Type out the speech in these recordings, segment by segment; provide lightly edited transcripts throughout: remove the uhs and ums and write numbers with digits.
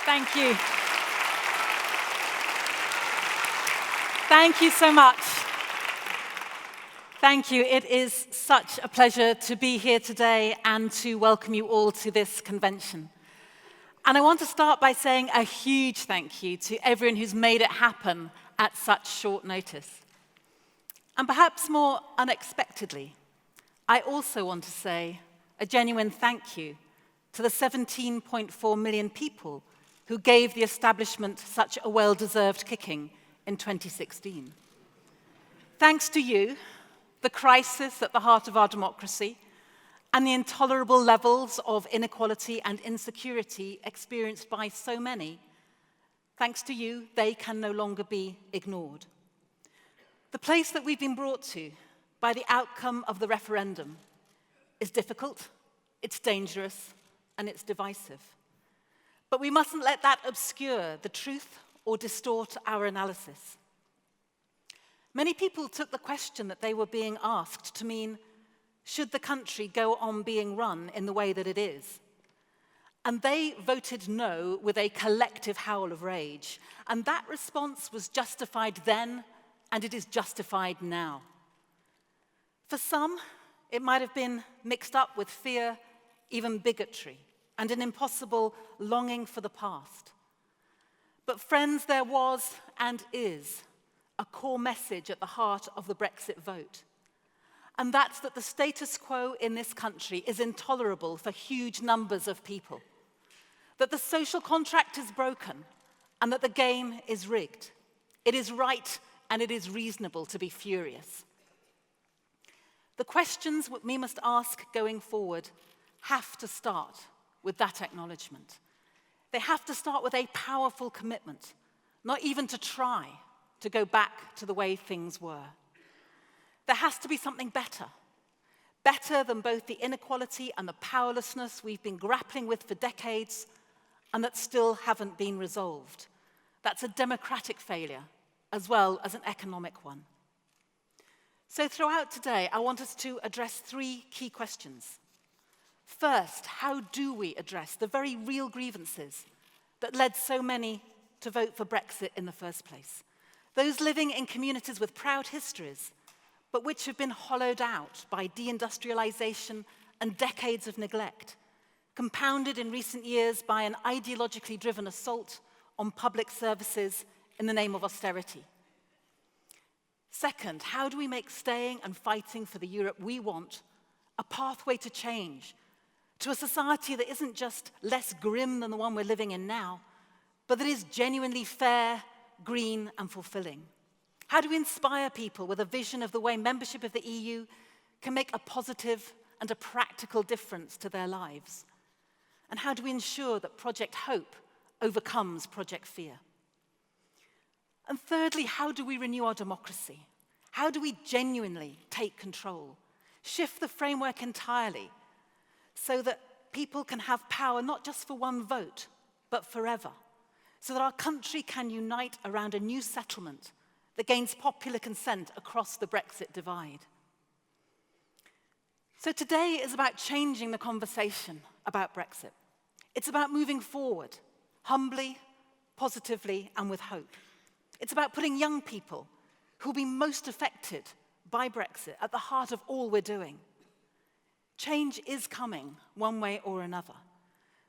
Thank you. Thank you so much. Thank you. It is such a pleasure to be here today and to welcome you all to this convention. And I want to start by saying a huge thank you to everyone who's made it happen at such short notice. And perhaps more unexpectedly, I also want to say a genuine thank you to the 17.4 million people who gave the establishment such a well-deserved kicking in 2016. Thanks to you, the crisis at the heart of our democracy, and the intolerable levels of inequality and insecurity experienced by so many, thanks to you, they can no longer be ignored. The place that we've been brought to by the outcome of the referendum is difficult, it's dangerous, and it's divisive. But we mustn't let that obscure the truth or distort our analysis. Many people took the question that they were being asked to mean, should the country go on being run in the way that it is? And they voted no with a collective howl of rage. And that response was justified then, and it is justified now. For some, it might have been mixed up with fear, even bigotry, and an impossible longing for the past. But friends, there was and is a core message at the heart of the Brexit vote. And that's that the status quo in this country is intolerable for huge numbers of people. That the social contract is broken and that the game is rigged. It is right and it is reasonable to be furious. The questions we must ask going forward have to start with that acknowledgement. They have to start with a powerful commitment, not even to try to go back to the way things were. There has to be something better, better than both the inequality and the powerlessness we've been grappling with for decades and that still haven't been resolved. That's a democratic failure as well as an economic one. So throughout today, I want us to address three key questions. First, how do we address the very real grievances that led so many to vote for Brexit in the first place? Those living in communities with proud histories, but which have been hollowed out by deindustrialization and decades of neglect, compounded in recent years by an ideologically driven assault on public services in the name of austerity. Second, how do we make staying and fighting for the Europe we want a pathway to change, to a society that isn't just less grim than the one we're living in now, but that is genuinely fair, green, and fulfilling? How do we inspire people with a vision of the way membership of the EU can make a positive and a practical difference to their lives? And how do we ensure that Project Hope overcomes Project Fear? And thirdly, how do we renew our democracy? How do we genuinely take control, shift the framework entirely, so that people can have power not just for one vote, but forever, so that our country can unite around a new settlement that gains popular consent across the Brexit divide? So today is about changing the conversation about Brexit. It's about moving forward, humbly, positively, and with hope. It's about putting young people who will be most affected by Brexit at the heart of all we're doing. Change is coming, one way or another.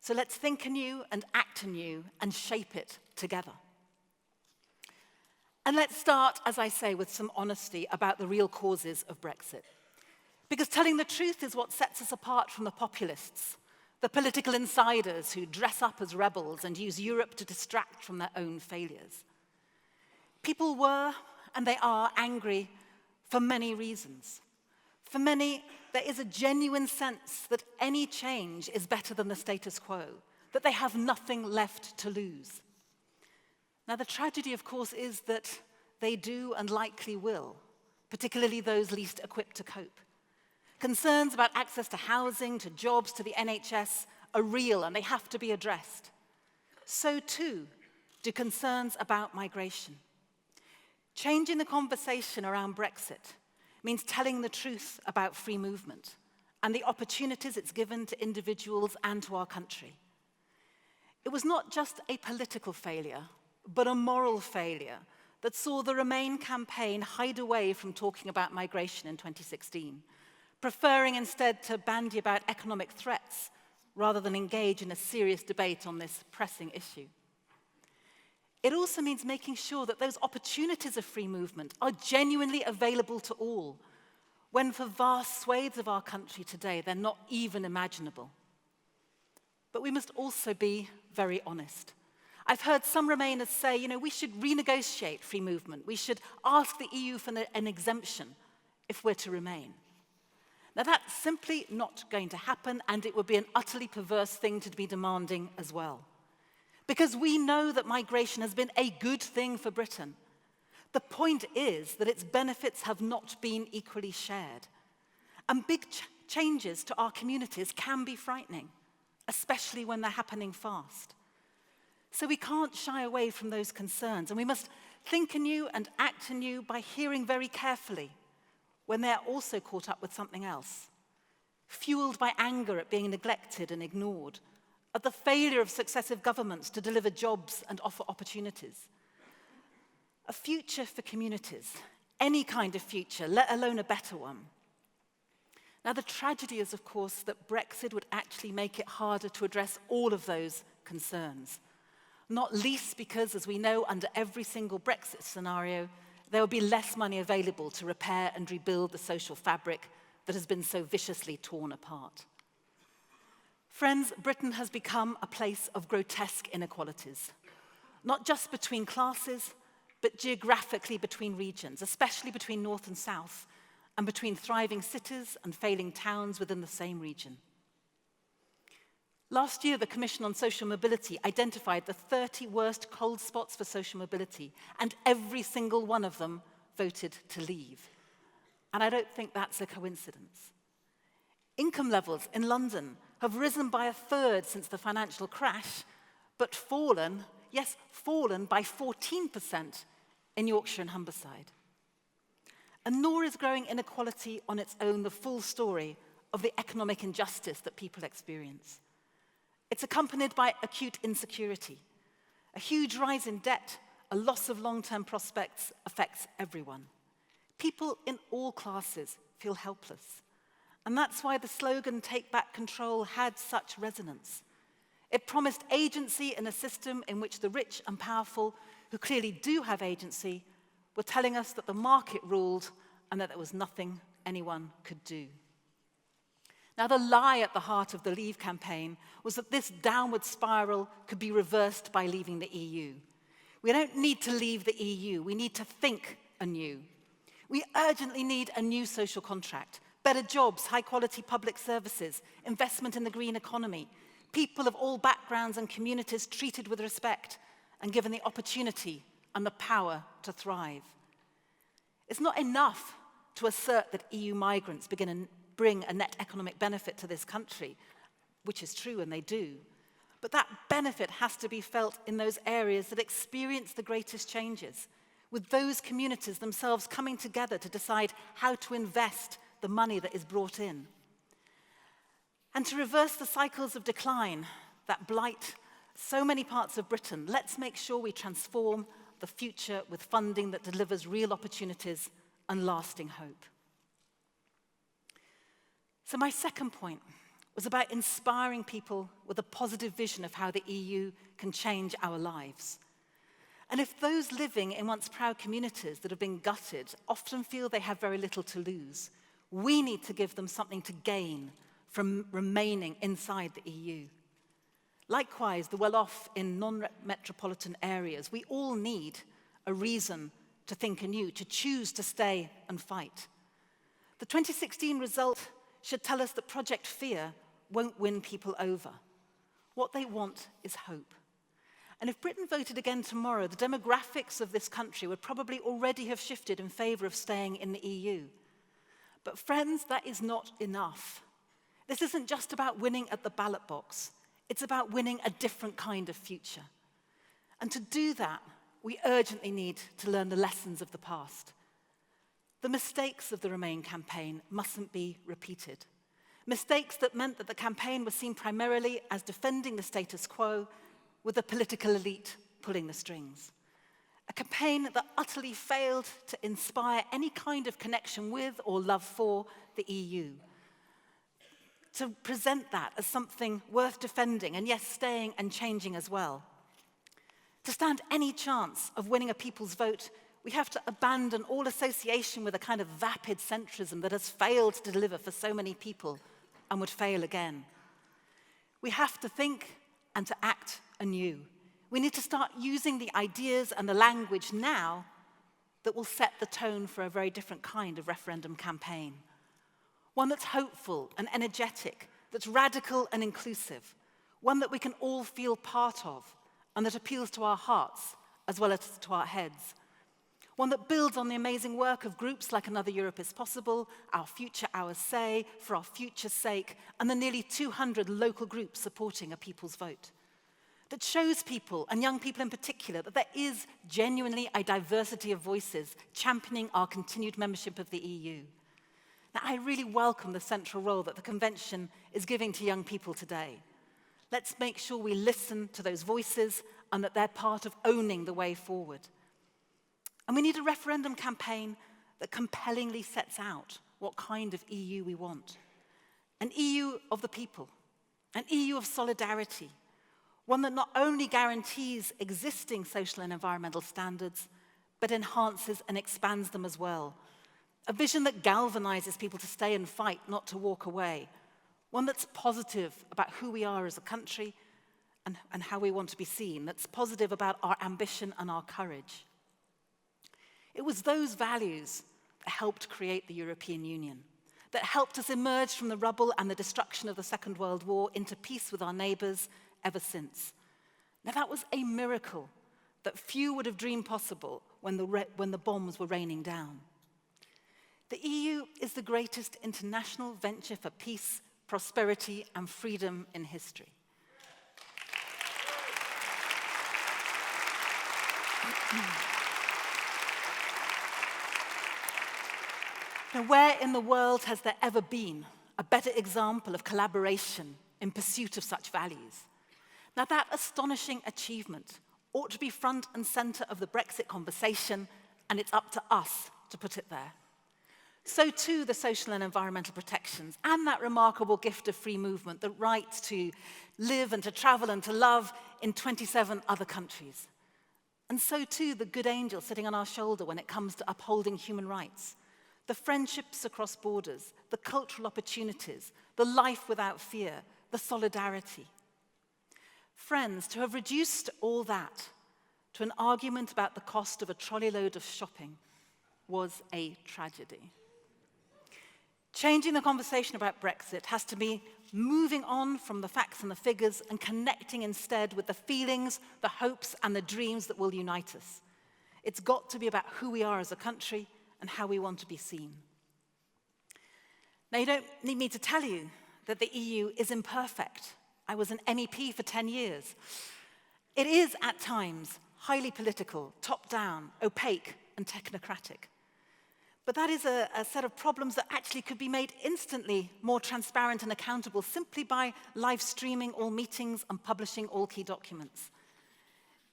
So let's think anew and act anew and shape it together. And let's start, as I say, with some honesty about the real causes of Brexit. Because telling the truth is what sets us apart from the populists, the political insiders who dress up as rebels and use Europe to distract from their own failures. People were, and they are, angry for many reasons. For many, there is a genuine sense that any change is better than the status quo, that they have nothing left to lose. Now, the tragedy, of course, is that they do and likely will, particularly those least equipped to cope. Concerns about access to housing, to jobs, to the NHS are real and they have to be addressed. So too do concerns about migration. Changing the conversation around Brexit means telling the truth about free movement and the opportunities it's given to individuals and to our country. It was not just a political failure, but a moral failure that saw the Remain campaign hide away from talking about migration in 2016, preferring instead to bandy about economic threats rather than engage in a serious debate on this pressing issue. It also means making sure that those opportunities of free movement are genuinely available to all, when for vast swathes of our country today, they're not even imaginable. But we must also be very honest. I've heard some Remainers say, we should renegotiate free movement. We should ask the EU for an exemption if we're to remain. Now, that's simply not going to happen, and it would be an utterly perverse thing to be demanding as well. Because we know that migration has been a good thing for Britain. The point is that its benefits have not been equally shared. And big changes to our communities can be frightening, especially when they're happening fast. So we can't shy away from those concerns, and we must think anew and act anew by hearing very carefully when they're also caught up with something else, fueled by anger at being neglected and ignored, at the failure of successive governments to deliver jobs and offer opportunities. A future for communities, any kind of future, let alone a better one. Now, the tragedy is, of course, that Brexit would actually make it harder to address all of those concerns, not least because, as we know, under every single Brexit scenario, there will be less money available to repair and rebuild the social fabric that has been so viciously torn apart. Friends, Britain has become a place of grotesque inequalities, not just between classes, but geographically between regions, especially between north and south, and between thriving cities and failing towns within the same region. Last year, the Commission on Social Mobility identified the 30 worst cold spots for social mobility, and every single one of them voted to leave. And I don't think that's a coincidence. Income levels in London have risen by a third since the financial crash, but fallen by 14% in Yorkshire and Humberside. And nor is growing inequality on its own the full story of the economic injustice that people experience. It's accompanied by acute insecurity. A huge rise in debt, a loss of long-term prospects affects everyone. People in all classes feel helpless. And that's why the slogan, "Take Back Control," had such resonance. It promised agency in a system in which the rich and powerful, who clearly do have agency, were telling us that the market ruled and that there was nothing anyone could do. Now, the lie at the heart of the Leave campaign was that this downward spiral could be reversed by leaving the EU. We don't need to leave the EU. We need to think anew. We urgently need a new social contract, better jobs, high-quality public services, investment in the green economy, people of all backgrounds and communities treated with respect and given the opportunity and the power to thrive. It's not enough to assert that EU migrants bring a net economic benefit to this country, which is true, and they do. But that benefit has to be felt in those areas that experience the greatest changes, with those communities themselves coming together to decide how to invest the money that is brought in. And to reverse the cycles of decline that blight so many parts of Britain, let's make sure we transform the future with funding that delivers real opportunities and lasting hope. So my second point was about inspiring people with a positive vision of how the EU can change our lives. And if those living in once proud communities that have been gutted often feel they have very little to lose, we need to give them something to gain from remaining inside the EU. Likewise, the well-off in non-metropolitan areas, we all need a reason to think anew, to choose to stay and fight. The 2016 result should tell us that Project Fear won't win people over. What they want is hope. And if Britain voted again tomorrow, the demographics of this country would probably already have shifted in favour of staying in the EU. But friends, that is not enough. This isn't just about winning at the ballot box. It's about winning a different kind of future. And to do that, we urgently need to learn the lessons of the past. The mistakes of the Remain campaign mustn't be repeated. Mistakes that meant that the campaign was seen primarily as defending the status quo with the political elite pulling the strings. A campaign that utterly failed to inspire any kind of connection with or love for the EU. To present that as something worth defending, and yes, staying and changing as well. To stand any chance of winning a people's vote, we have to abandon all association with a kind of vapid centrism that has failed to deliver for so many people and would fail again. We have to think and to act anew. We need to start using the ideas and the language now that will set the tone for a very different kind of referendum campaign. One that's hopeful and energetic, that's radical and inclusive, one that we can all feel part of, and that appeals to our hearts as well as to our heads. One that builds on the amazing work of groups like Another Europe is Possible, Our Future, Our Say, For Our Future's Sake, and the nearly 200 local groups supporting a people's vote. That shows people, and young people in particular, that there is genuinely a diversity of voices championing our continued membership of the EU. Now, I really welcome the central role that the Convention is giving to young people today. Let's make sure we listen to those voices and that they're part of owning the way forward. And we need a referendum campaign that compellingly sets out what kind of EU we want. An EU of the people, an EU of solidarity, one that not only guarantees existing social and environmental standards, but enhances and expands them as well. A vision that galvanizes people to stay and fight, not to walk away. One that's positive about who we are as a country and how we want to be seen. That's positive about our ambition and our courage. It was those values that helped create the European Union, that helped us emerge from the rubble and the destruction of the Second World War into peace with our neighbors ever since. Now, that was a miracle that few would have dreamed possible when the bombs were raining down. The EU is the greatest international venture for peace, prosperity, and freedom in history. Now, where in the world has there ever been a better example of collaboration in pursuit of such values? Now, that astonishing achievement ought to be front and center of the Brexit conversation, and it's up to us to put it there. So too the social and environmental protections and that remarkable gift of free movement, the right to live and to travel and to love in 27 other countries. And so too the good angel sitting on our shoulder when it comes to upholding human rights, the friendships across borders, the cultural opportunities, the life without fear, the solidarity. Friends, to have reduced all that to an argument about the cost of a trolley load of shopping was a tragedy. Changing the conversation about Brexit has to be moving on from the facts and the figures and connecting instead with the feelings, the hopes, and the dreams that will unite us. It's got to be about who we are as a country and how we want to be seen. Now, you don't need me to tell you that the EU is imperfect. I was an MEP for 10 years. It is, at times, highly political, top-down, opaque, and technocratic. But that is a set of problems that actually could be made instantly more transparent and accountable simply by live streaming all meetings and publishing all key documents.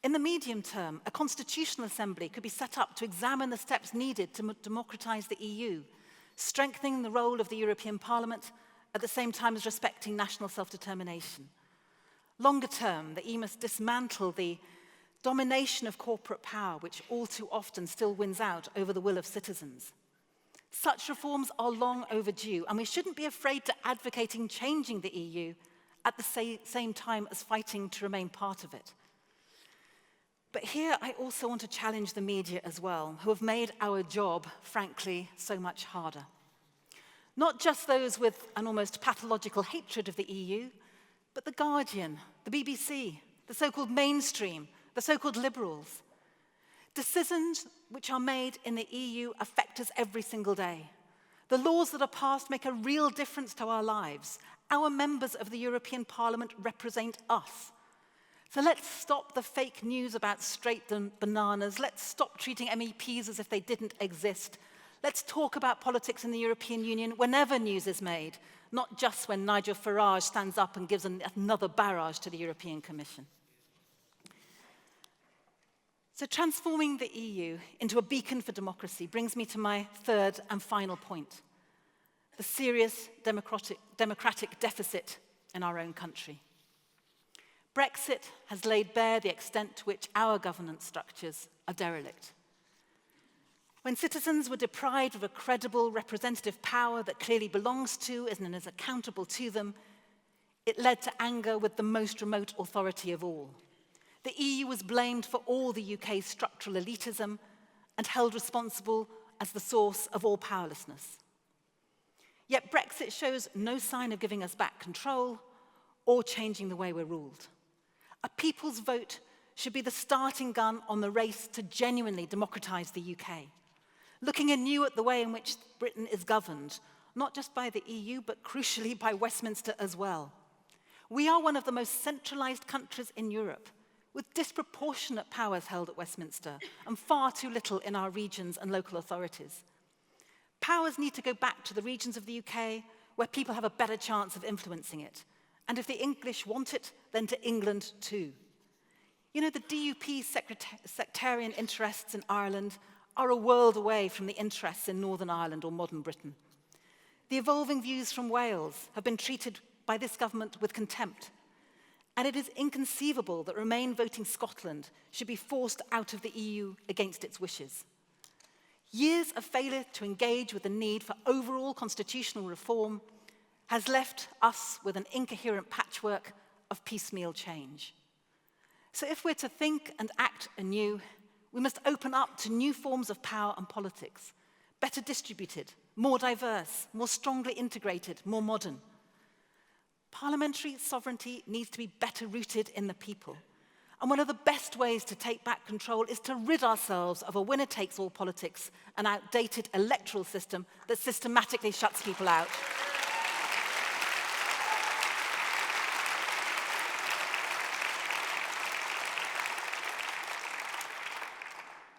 In the medium term, a constitutional assembly could be set up to examine the steps needed to democratize the EU, strengthening the role of the European Parliament at the same time as respecting national self-determination. Longer term, the EU must dismantle the domination of corporate power, which all too often still wins out over the will of citizens. Such reforms are long overdue, and we shouldn't be afraid to advocating changing the EU at the same time as fighting to remain part of it. But here I also want to challenge the media as well, who have made our job, frankly, so much harder. Not just those with an almost pathological hatred of the EU, but The Guardian, the BBC, the so-called mainstream, the so-called liberals. Decisions which are made in the EU affect us every single day. The laws that are passed make a real difference to our lives. Our members of the European Parliament represent us. So let's stop the fake news about straight bananas. Let's stop treating MEPs as if they didn't exist. Let's talk about politics in the European Union whenever news is made, not just when Nigel Farage stands up and gives another barrage to the European Commission. So transforming the EU into a beacon for democracy brings me to my third and final point: the serious democratic deficit in our own country. Brexit has laid bare the extent to which our governance structures are derelict. When citizens were deprived of a credible representative power that clearly belongs to and is accountable to them, it led to anger with the most remote authority of all. The EU was blamed for all the UK's structural elitism and held responsible as the source of all powerlessness. Yet Brexit shows no sign of giving us back control or changing the way we're ruled. A people's vote should be the starting gun on the race to genuinely democratise the UK, looking anew at the way in which Britain is governed, not just by the EU, but crucially by Westminster as well. We are one of the most centralised countries in Europe, with disproportionate powers held at Westminster and far too little in our regions and local authorities. Powers need to go back to the regions of the UK where people have a better chance of influencing it. And if the English want it, then to England too. You know, the DUP sectarian interests in Ireland are a world away from the interests in Northern Ireland or modern Britain. The evolving views from Wales have been treated by this government with contempt. And it is inconceivable that Remain voting Scotland should be forced out of the EU against its wishes. Years of failure to engage with the need for overall constitutional reform has left us with an incoherent patchwork of piecemeal change. So if we're to think and act anew, we must open up to new forms of power and politics, better distributed, more diverse, more strongly integrated, more modern. Parliamentary sovereignty needs to be better rooted in the people. And one of the best ways to take back control is to rid ourselves of a winner-takes-all politics, an outdated electoral system that systematically shuts people out.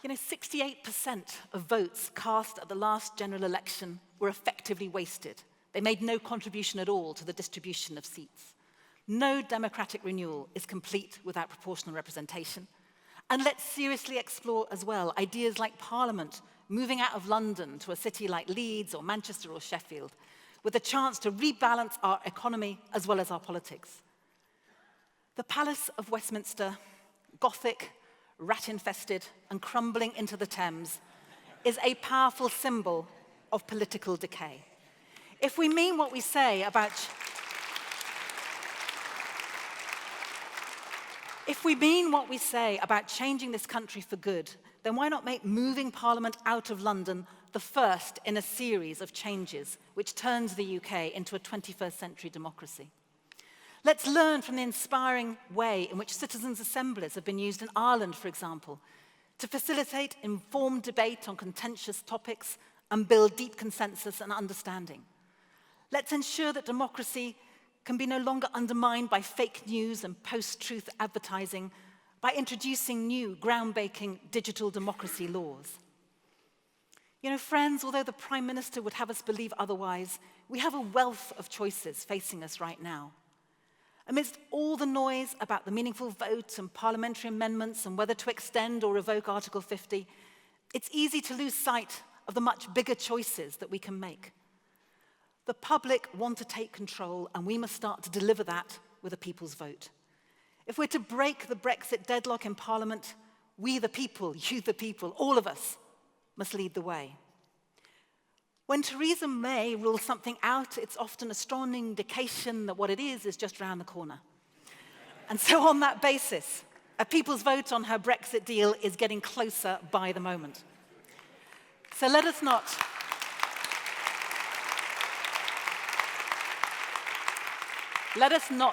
You know, 68% of votes cast at the last general election were effectively wasted. They made no contribution at all to the distribution of seats. No democratic renewal is complete without proportional representation. And let's seriously explore as well ideas like Parliament moving out of London to a city like Leeds or Manchester or Sheffield, with a chance to rebalance our economy as well as our politics. The Palace of Westminster, Gothic, rat-infested, and crumbling into the Thames, is a powerful symbol of political decay. If we mean what we say about changing this country for good, then why not make moving Parliament out of London the first in a series of changes which turns the UK into a 21st century democracy? Let's learn from the inspiring way in which citizens' assemblies have been used in Ireland, for example, to facilitate informed debate on contentious topics and build deep consensus and understanding. Let's ensure that democracy can be no longer undermined by fake news and post-truth advertising by introducing new, groundbreaking digital democracy laws. You know, friends, although the Prime Minister would have us believe otherwise, we have a wealth of choices facing us right now. Amidst all the noise about the meaningful vote and parliamentary amendments and whether to extend or revoke Article 50, it's easy to lose sight of the much bigger choices that we can make. The public want to take control, and we must start to deliver that with a people's vote. If we're to break the Brexit deadlock in Parliament, we the people, you the people, all of us must lead the way. When Theresa May rules something out, it's often a strong indication that what it is just around the corner. And so on that basis, a people's vote on her Brexit deal is getting closer by the moment. So let us not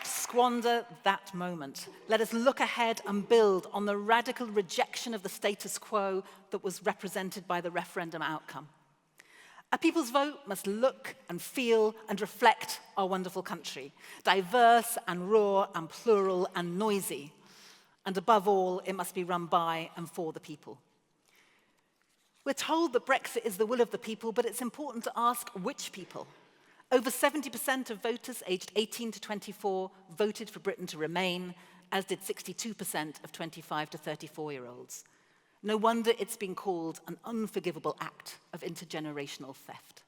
squander that moment. Let us look ahead and build on the radical rejection of the status quo that was represented by the referendum outcome. A people's vote must look and feel and reflect our wonderful country, diverse and raw and plural and noisy. And above all, it must be run by and for the people. We're told that Brexit is the will of the people, but it's important to ask which people. Over 70% of voters aged 18 to 24 voted for Britain to remain, as did 62% of 25 to 34-year-olds. No wonder it's been called an unforgivable act of intergenerational theft.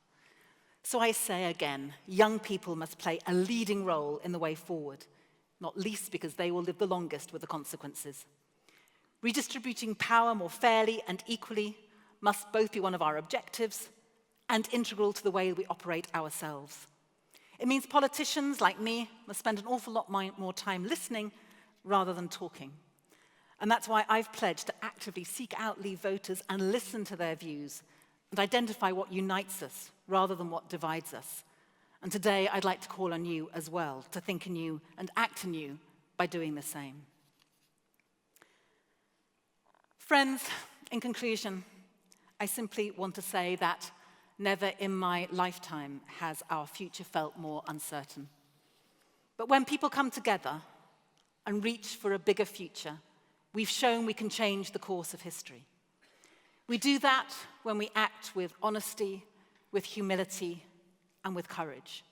So I say again, young people must play a leading role in the way forward, not least because they will live the longest with the consequences. Redistributing power more fairly and equally must both be one of our objectives and integral to the way we operate ourselves. It means politicians like me must spend an awful lot more time listening rather than talking. And that's why I've pledged to actively seek out Leave voters and listen to their views and identify what unites us rather than what divides us. And today I'd like to call on you as well to think anew and act anew by doing the same. Friends, in conclusion, I simply want to say that never in my lifetime has our future felt more uncertain. But when people come together and reach for a bigger future, we've shown we can change the course of history. We do that when we act with honesty, with humility, and with courage.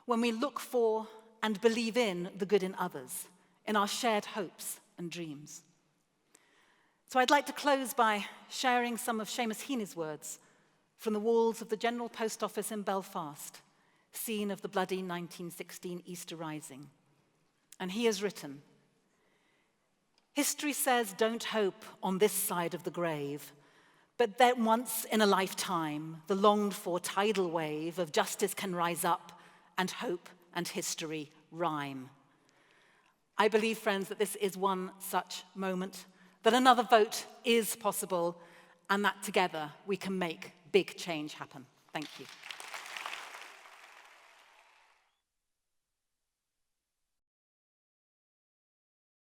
When we look for and believe in the good in others, in our shared hopes and dreams. So I'd like to close by sharing some of Seamus Heaney's words from the walls of the General Post Office in Belfast, scene of the bloody 1916 Easter Rising. And he has written, "History says don't hope on this side of the grave, but that once in a lifetime, the longed-for tidal wave of justice can rise up and hope and history rhyme." I believe, friends, that this is one such moment, that another vote is possible, and that together we can make big change happen. Thank you.